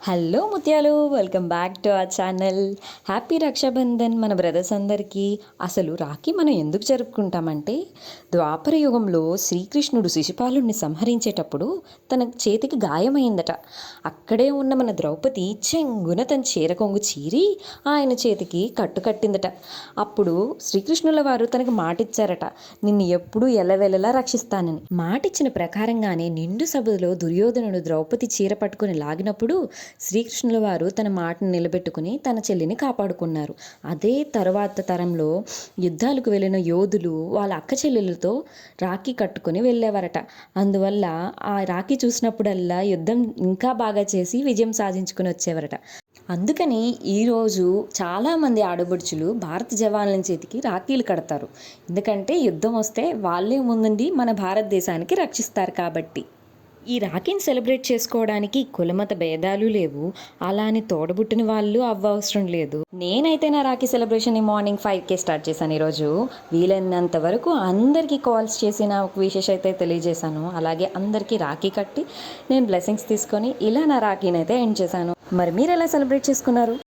Hello ముత్యాలు, welcome back to our channel. Happy Raksha Bandhan మన brothers అందరికీ. అసలు రాఖీ మనం ఎందుకు జరుపుకుంటామంటే, ద్వాపర యుగంలో శ్రీకృష్ణుడు శిశుపాలుడిని సంహరించేటప్పుడు తన చేతికి గాయమైందట. అక్కడే ఉన్న మన ద్రౌపది చెంగున తన చీర కొంగు చీరి ఆయన చేతికి కట్టిందట. అప్పుడు శ్రీకృష్ణుల వారు తనకు మాటిచ్చారట, నిన్ను ఎప్పుడూ ఎల్లవెల్లలా రక్షిస్తానని. మాటిచ్చిన ప్రకారంగానే నిండు సభలో దుర్యోధనుడు ద్రౌపది చీర పట్టుకుని లాగినప్పుడు శ్రీకృష్ణుల వారు తన మాటను నిలబెట్టుకుని తన చెల్లిని కాపాడుకున్నారు. అదే తరువాత తరంలో యుద్ధాలకు వెళ్ళిన యోధులు వాళ్ళ అక్క చెల్లెలతో రాఖీ కట్టుకుని వెళ్ళేవారట. అందువల్ల ఆ రాఖీ చూసినప్పుడల్లా యుద్ధం ఇంకా బాగా చేసి విజయం సాధించుకుని వచ్చేవారట. అందుకని ఈరోజు చాలామంది ఆడబడుచులు భారత జవాన్ల చేతికి రాఖీలు కడతారు. ఎందుకంటే యుద్ధం వస్తే వాళ్ళే ముందుండి మన భారతదేశానికి రక్షిస్తారు కాబట్టి. ఈ రాఖీని సెలబ్రేట్ చేసుకోవడానికి కులమత భేదాలు లేవు. అలా అని తోడబుట్టిన వాళ్ళు అవ్వవసరం లేదు. నేనైతే నా రాఖీ సెలబ్రేషన్ మార్నింగ్ 5కే స్టార్ట్ చేశాను. ఈరోజు వీలైనంత వరకు అందరికీ కాల్స్ చేసి నా ఒక విశేష అయితే తెలియజేశాను. అలాగే అందరికీ రాఖీ కట్టి నేను బ్లెస్సింగ్స్ తీసుకొని ఇలా నా రాఖీని అయితే ఎండ్ చేశాను. మరి మీరు ఎలా సెలబ్రేట్ చేసుకున్నారు?